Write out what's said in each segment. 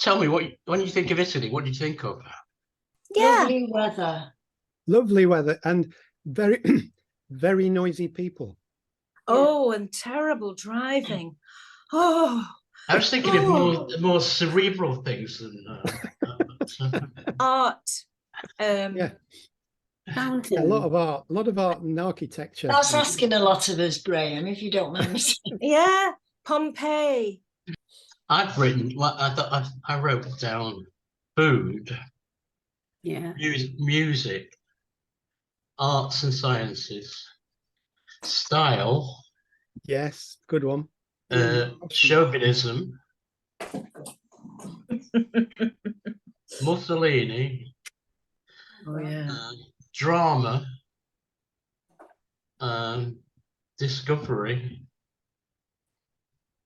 tell me when you think of Italy, what do you think of? Yeah. Lovely weather. Lovely weather and very, very noisy people. Oh, and terrible driving. Oh. I was thinking of more cerebral things than Art. Yeah. Fountain. A lot of art and architecture. That's asking a lot of us, Graham, if you don't mind me saying. Yeah, Pompeii. I've written. Well, I wrote down food, music, arts and sciences, style. Yes, good one. Chauvinism, Mussolini. Oh yeah. Drama, discovery,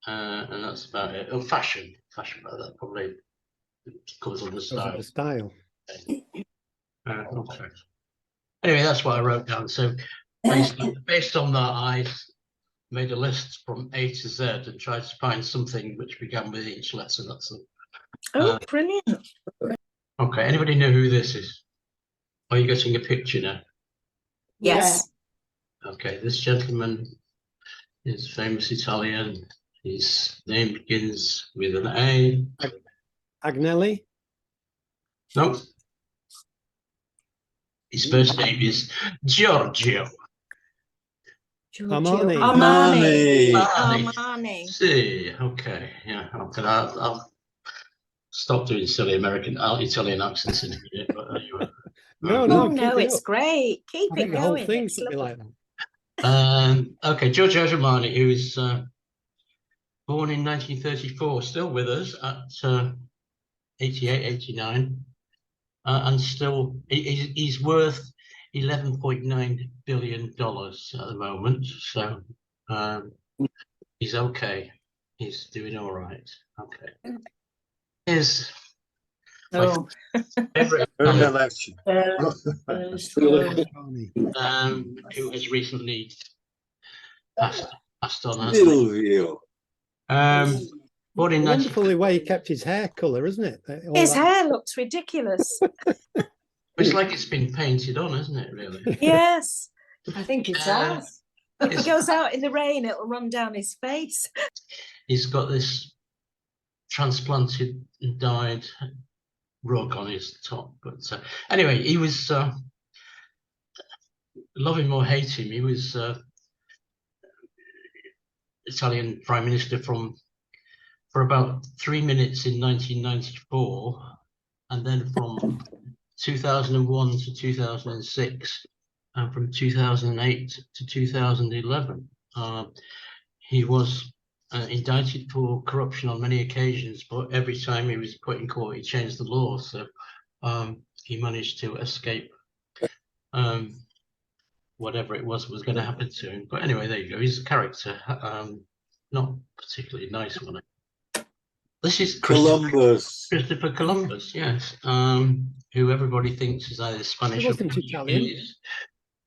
and that's about it. Oh, fashion, but that probably covers under style. The style. Okay. Anyway, that's what I wrote down. So based on that, I made a list from A to Z and tried to find something which began with each letter. That's it. Oh, brilliant. Okay, anybody know who this is? Are you getting a picture now? Yes. Okay, this gentleman is famous Italian. His name begins with an A. Agnelli? No. His first name is Giorgio. Armani. See, okay, yeah, okay. I'll stop doing silly Italian accents in a minute. But anyway. No, it's great. Keep it going. The whole thing should be like that. Okay, Giorgio Armani, who was born in 1934, still with us at 88, 89, and still he's worth $11.9 billion at the moment. So he's okay. He's doing all right. Okay. Here's my favorite election. Who has recently passed on. Silvio. Born in wonderful the way he kept his hair colour, isn't it? His hair looks ridiculous. It's like it's been painted on, isn't it, really? Yes. I think it has. If he goes out in the rain, it'll run down his face. He's got this transplanted and dyed rug on his top. But anyway, he was, love him or hate him, he was Italian Prime Minister for about 3 minutes in 1994, and then from 2001 to 2006, and from 2008 to 2011. He was indicted for corruption on many occasions, but every time he was put in court, he changed the law. So he managed to escape whatever it was going to happen to him. But anyway, there you go. He's a character, not particularly nice one. This is Christopher Columbus, yes, who everybody thinks is either Spanish or Italian.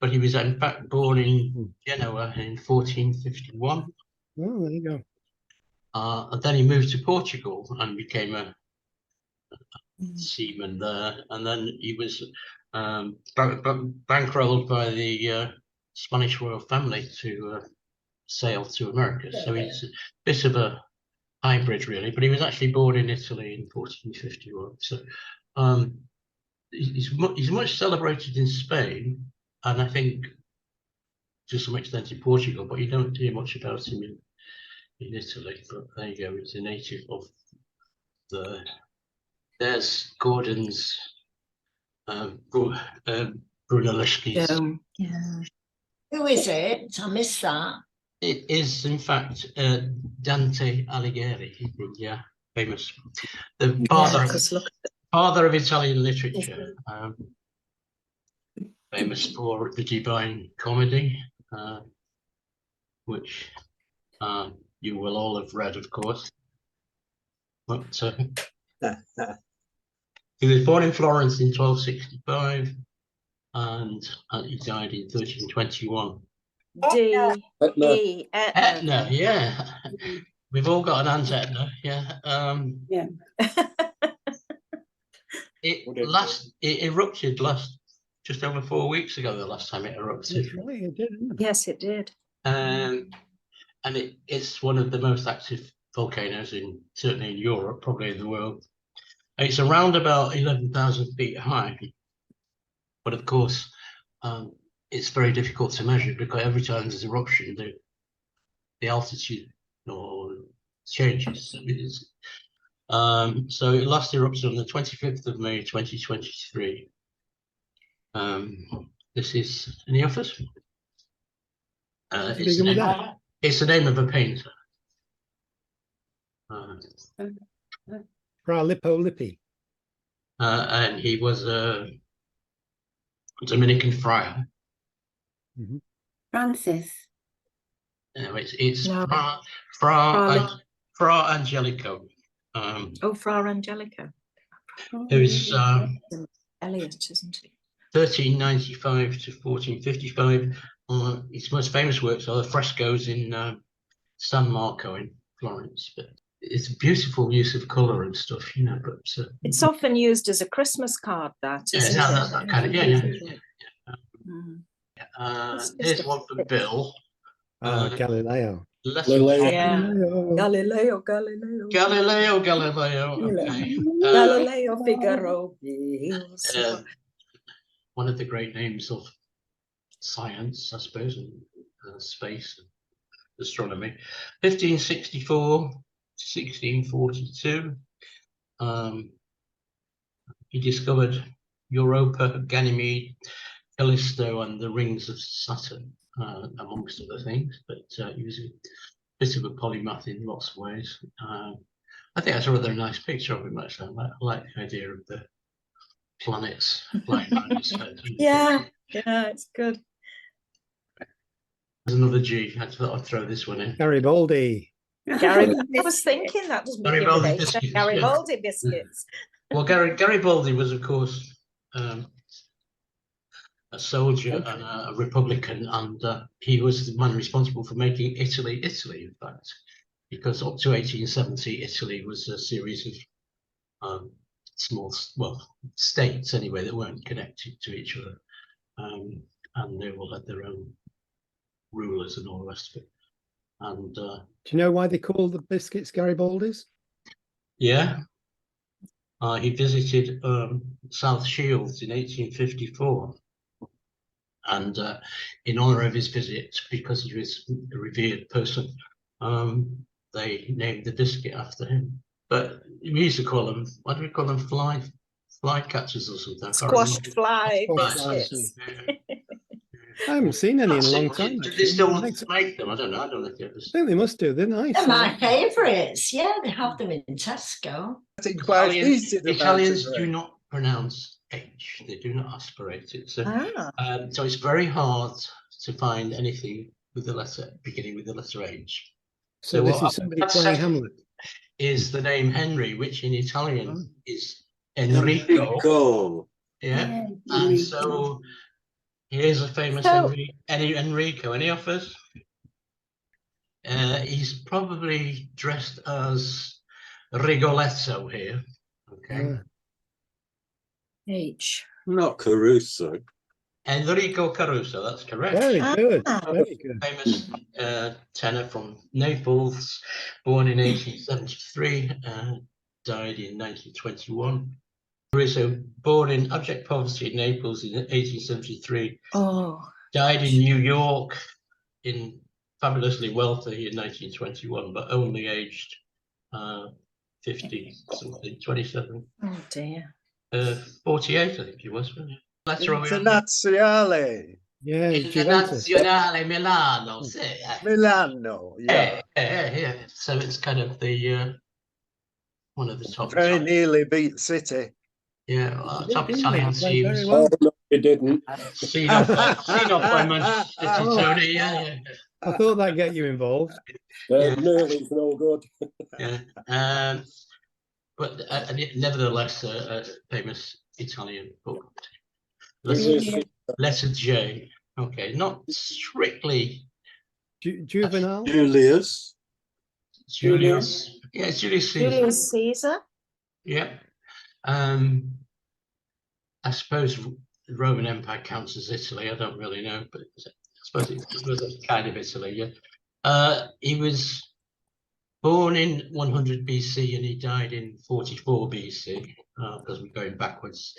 But he was in fact born in Genoa in 1451. Oh, there you go. And then he moved to Portugal and became a seaman there. And then he was bankrolled by the Spanish royal family to sail to America. So he's a bit of a hybrid, really. But he was actually born in Italy in 1451. So he's much celebrated in Spain, and I think to some extent in Portugal, but you don't hear much about him in Italy. But there you go, he's a native of there's Gordon's Brunelleschi's. Who is it? I missed that. It is, in fact, Dante Alighieri, the famous, the father of Italian literature, famous for the Divine Comedy, which you will all have read, of course. But he was born in Florence in 1265, and he died in 1321. Etna, yeah. We've all got an Aunt Etna, yeah. It erupted just over 4 weeks ago. The last time it erupted. That's right, it did, didn't it? Yes, it did. And it's one of the most active volcanoes certainly in Europe, probably in the world. It's around about 11,000 feet high, but of course, it's very difficult to measure because every time there's eruption, the altitude changes. So it last erupted on the 25th of May 2023. This is any others? It's the name of a painter. Fra Lippo Lippi. And he was a Dominican friar. Francis. No, it's No. Fra Angelico. Fra Angelico. Who's Elliot, isn't he? 1395 to 1455. His most famous works are the frescoes in San Marco in Florence. But it's a beautiful use of colour and stuff, you know. But it's often used as a Christmas card. That isn't it? That kind of here's one for Bill. Galileo. Galileo. Okay. Galileo Figaro. One of the great names of science, I suppose, and space and astronomy. 1564 to 1642. He discovered Europa, Ganymede, Callisto, and the rings of Saturn, amongst other things. But he was a bit of a polymath in lots of ways. I think that's a rather nice picture of him, actually. I like the idea of the planets flying around his head. Yeah, it's good. There's another G. I thought I'd throw this one in. Garibaldi. I was thinking that doesn't begin with Garibaldi H. biscuits, Garibaldi biscuits. Well, Garibaldi was, of course, a soldier and a Republican, and he was the man responsible for making Italy, in fact, because up to 1870, Italy was a series of small, states anyway, that weren't connected to each other, and they all had their own rulers and all the rest of it. And do you know why they call the biscuits Garibaldis? Yeah, he visited South Shields in 1854, and in honor of his visit, because he was a revered person, they named the biscuit after him. But we used to call them, what do we call them, fly catchers or something? Squashed fly Squashed biscuits. I haven't seen any in a long time. Did they still make them? I don't know. I don't know if it was. I think they must do. They're nice. They're my favourites. Yeah, they have them in Tesco. Italians do not pronounce H. They do not aspirate it. So, so it's very hard to find anything with the letter beginning with the letter H. So this is somebody playing Hamlet. Is the name Henry, which in Italian is Enrico. Yeah. And so here's a famous Enrico. Any offers? He's probably dressed as Rigoletto here. Okay. H. Not Caruso. Enrico Caruso, that's correct. Very good. Very good. Famous tenor from Naples, born in 1873, died in 1921. Caruso, born in abject poverty in Naples in 1873, died in New York in fabulously wealthy in 1921, but only aged 50 something, 27. Oh dear. 48, I think he was. Internazionale. Yeah, Internazionale Milano. Milano. Yeah. Yeah. So it's kind of the one of the top. Very nearly beat City. Yeah, top Italian teams. Oh, no, it didn't. Seen off by Manchester City, Tony. Yeah. I thought that'd get you involved. No, it's no good. Yeah. But nevertheless, a famous Italian book. Letter J. Okay, not strictly Juvenal. Julius. Julius. Yeah, Julius Caesar. Julius Caesar. Yeah. I suppose the Roman Empire counts as Italy. I don't really know, but I suppose it was kind of Italy. Yeah. He was born in 100 BC and he died in 44 BC because we're going backwards.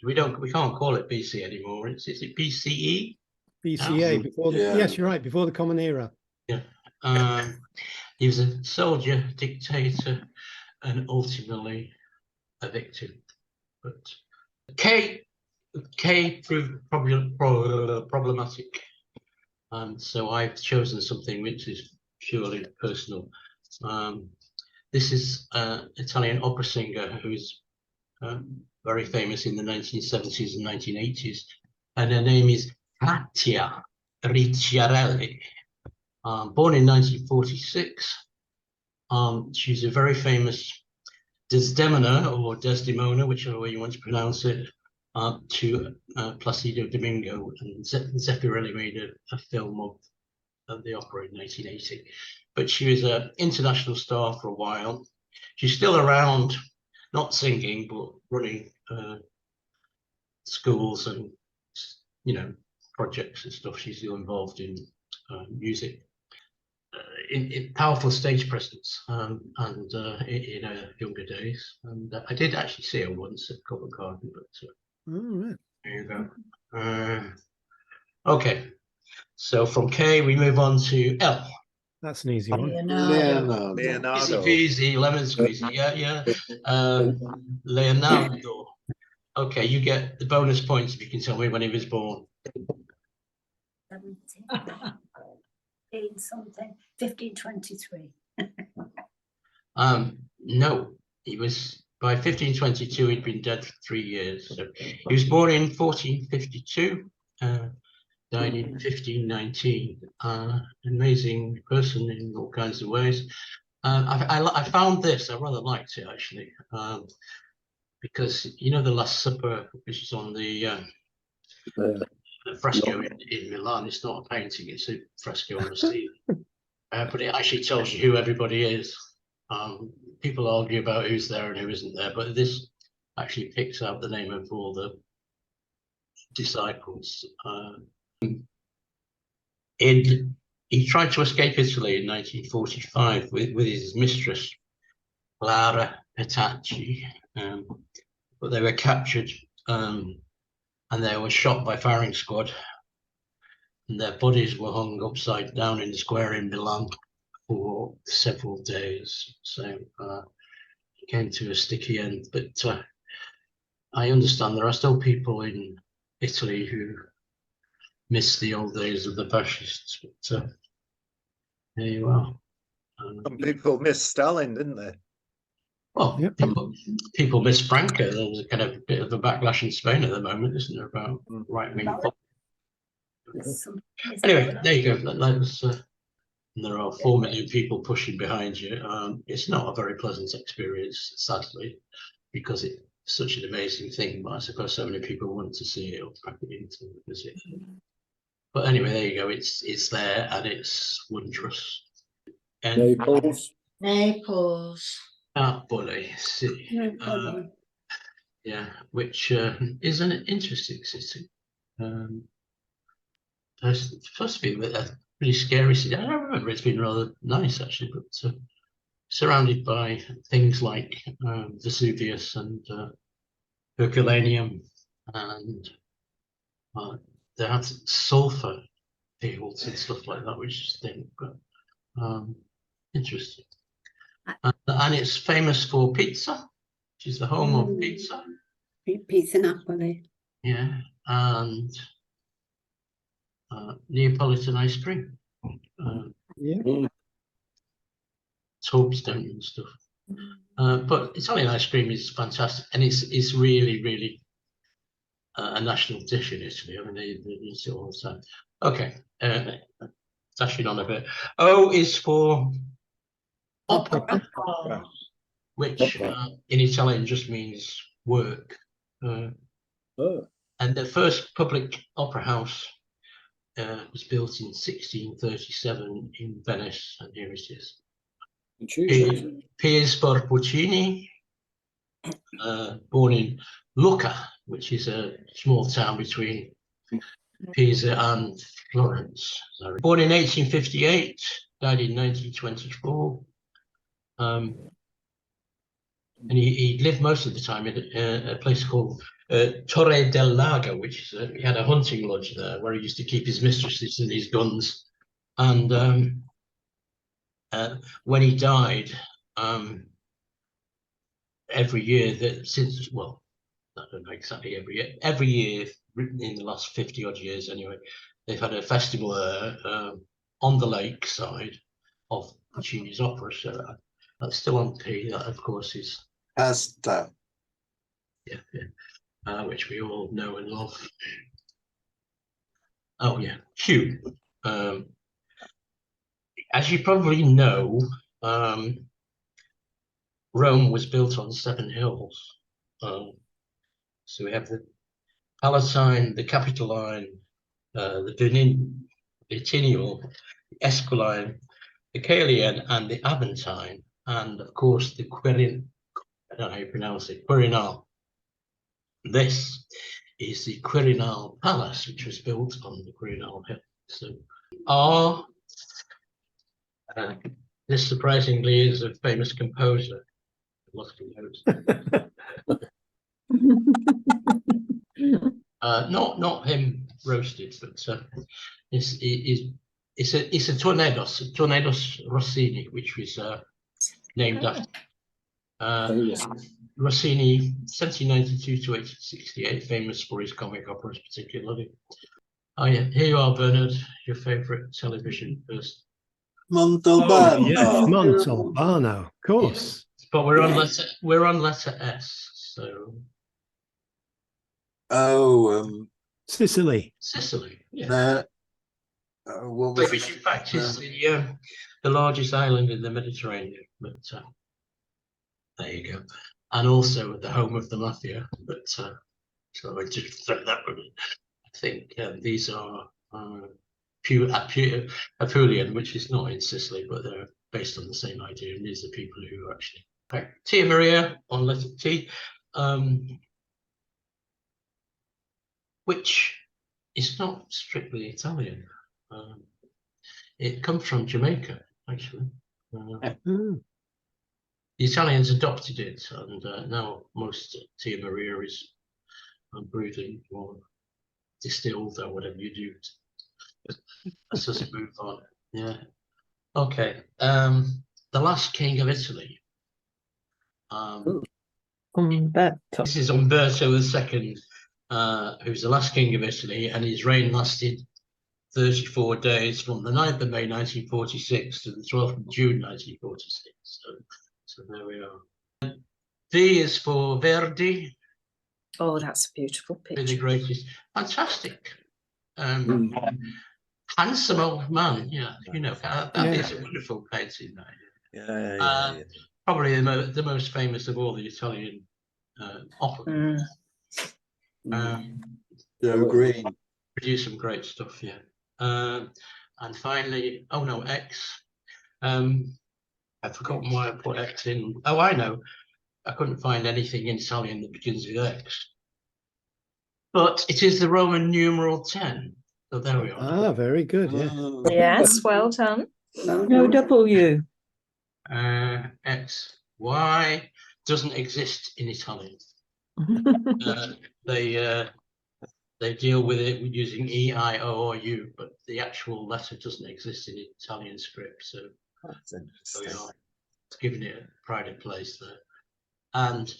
We can't call it BC anymore. Is it BCE? BCA, before the, Yeah. yes, you're right, before the Common Era. Yeah. He was a soldier, dictator, and ultimately a victim. But K proved problematic, and so I've chosen something which is purely personal. This is an Italian opera singer who's very famous in the 1970s and 1980s, and her name is Katia Ricciarelli. Born in 1946, she's a very famous Desdemona or Desdemona, whichever way you want to pronounce it, to Placido Domingo, and Zeffirelli made a film of the opera in 1980. But she was an international star for a while. She's still around, not singing, but running schools and, you know, projects and stuff. She's still involved in music. In powerful stage presence and in her younger days, and I did actually see her once at Covent Garden, but Right. there you go. Okay, so from K we move on to L. That's an easy one. Leonardo. Easy peasy, lemon squeezy. Yeah. Leonardo. Okay, you get the bonus points if you can tell me when he was born. 1523. No, he was by 1522. He'd been dead for 3 years. So he was born in 1452, died in 1519. Amazing person in all kinds of ways. I found this. I rather liked it actually, because you know the Last Supper, which is on the fresco in Milan. It's not a painting; it's a fresco on the ceiling. But it actually tells you who everybody is. People argue about who's there and who isn't there, but this actually picks out the name of all the disciples. He tried to escape Italy in 1945 with his mistress, Clara Petacci, but they were captured and they were shot by firing squad. And their bodies were hung upside down in the square in Milan for several days. So it came to a sticky end. But I understand there are still people in Italy who miss the old days of the fascists. But there you are. Some people miss Stalin, didn't they? Well, Yep. people miss Franco. There's a kind of bit of a backlash in Spain at the moment, isn't there, about right-wing politics? Anyway, there you go. There are 4 million people pushing behind you. It's not a very pleasant experience, sadly, because it's such an amazing thing. But I suppose so many people want to see it or pack it into visit. But anyway, there you go. It's there and it's wondrous. And Naples. Napoli, see, yeah, which is an interesting city. It's supposed to be a pretty scary city. I don't remember. It's been rather nice actually, but surrounded by things like Vesuvius and Herculaneum, and they have sulfur fields and stuff like that, which is thing, but interesting. And it's famous for pizza, which is the home of pizza. Pizza Napoli. Yeah, and Neapolitan ice cream. Soapstone and stuff. But Italian ice cream is fantastic, and it's really, really a national dish in Italy. I mean, they use it all the time. Okay, dashing on a bit. O is for opera, which in Italian just means work. And the first public opera house was built in 1637 in Venice, and here it is. Piers Puccini, born in Lucca, which is a small town between Pisa and Florence. Born in 1858, died in 1924. And he lived most of the time in a place called Torre del Lago, which is he had a hunting lodge there where he used to keep his mistresses and his guns. And when he died, every year I don't know exactly every year in the last 50 odd years anyway, they've had a festival on the lake side of Puccini's opera. So that's still on P. That, of course, is Pasta. which we all know and love. Oh yeah, Q. As you probably know, Rome was built on 7 hills. So we have the Palatine, the Capitoline, the Vitinal, the Esquiline, the Caelian, and the Aventine, and of course the I don't know how you pronounce it, Quirinal. This is the Quirinal Palace, which was built on the Quirinal Hill. So, this surprisingly is a famous composer. Not him roasted, but it's a Tornados Rossini, which was named after Rossini, 1792 to 1868, famous for his comic operas particularly. Oh yeah, here you are, Bernard, your favourite television person. Montalbano. Yes, Montalbano, of course. Yes. But we're on letter S, so Sicily. Sicily, yeah. Which in fact is the largest island in the Mediterranean, but there you go. And also the home of the mafia, but so I just throw that one in. I think these are Apulian, which is not in Sicily, but they're based on the same idea, and these are people who actually Tia Maria on letter T, which is not strictly Italian. It comes from Jamaica, actually. The Italians adopted it, and now most Tia Maria is brewed or distilled or whatever you do. Let's just move on. Yeah. Okay. The last king of Italy. This is Umberto II, who's the last king of Italy, and his reign lasted 34 days from the 9th of May 1946 to the 12th of June 1946. So there we are. V is for Verdi. Oh, that's a beautiful picture. The greatest. Fantastic. Handsome old man. Yeah, that is a wonderful painting. Yeah. Probably the most famous of all the Italian opera. Joe Green. Produced some great stuff, yeah. And finally, oh no, X. I've forgotten why I put X in. Oh, I know. I couldn't find anything in Italian that begins with X. But it is the Roman numeral 10. So there we are. Ah, very good, yeah. Yes, well done. No W. X, Y doesn't exist in Italian. They deal with it using E, I, O, or U, but the actual letter doesn't exist in Italian script. So we are giving it a pride of place there. And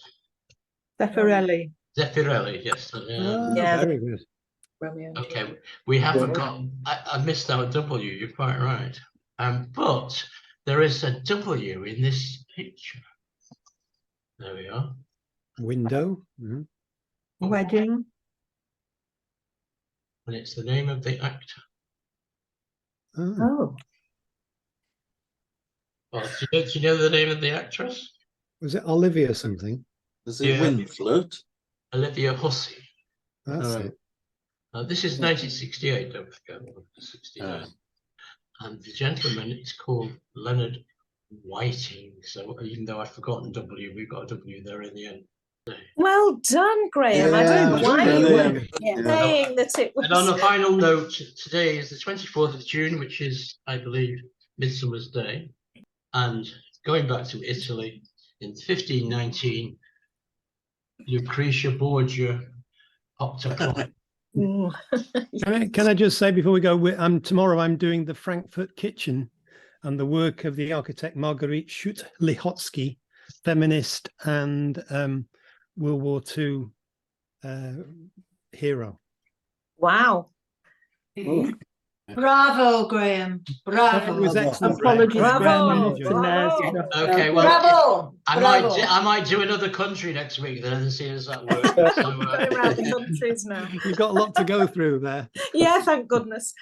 Zeffirelli. Zeffirelli, yes. Very good. Romeo. Okay, we have forgotten. I missed out W. You're quite right. But there is a W in this picture. There we are. Window. Wedding. And it's the name of the actor. Oh. Well, do you know the name of the actress? Was it Olivia something? Is it Winflood? Olivia Hussey. That's it. This is 1968, don't forget. 69. And the gentleman is called Leonard Whiting. So even though I've forgotten W, we've got a W there in the end. Well done, Graham. I Yeah, don't know why you were brilliant. Yeah. saying that it was. And on a final note, today is the 24th of June, which is, I believe, Midsummer's Day. And going back to Italy, in 1519, Lucretia Borgia popped a clock. Ooh. Can I just say before we go, tomorrow I'm doing the Frankfurt Kitchen and the work of the architect Marguerite Schutt-Lihotzky, feminist and World War II hero. Wow. Bravo, Graham. It Bravo. was excellent. Apologies, Bravo, Graham. I need to bravo. now. Okay, well, Bravo. I might do another country next week then and see how that works. So, Going around the countries now. You've got a lot to go through there. Yeah, thank goodness.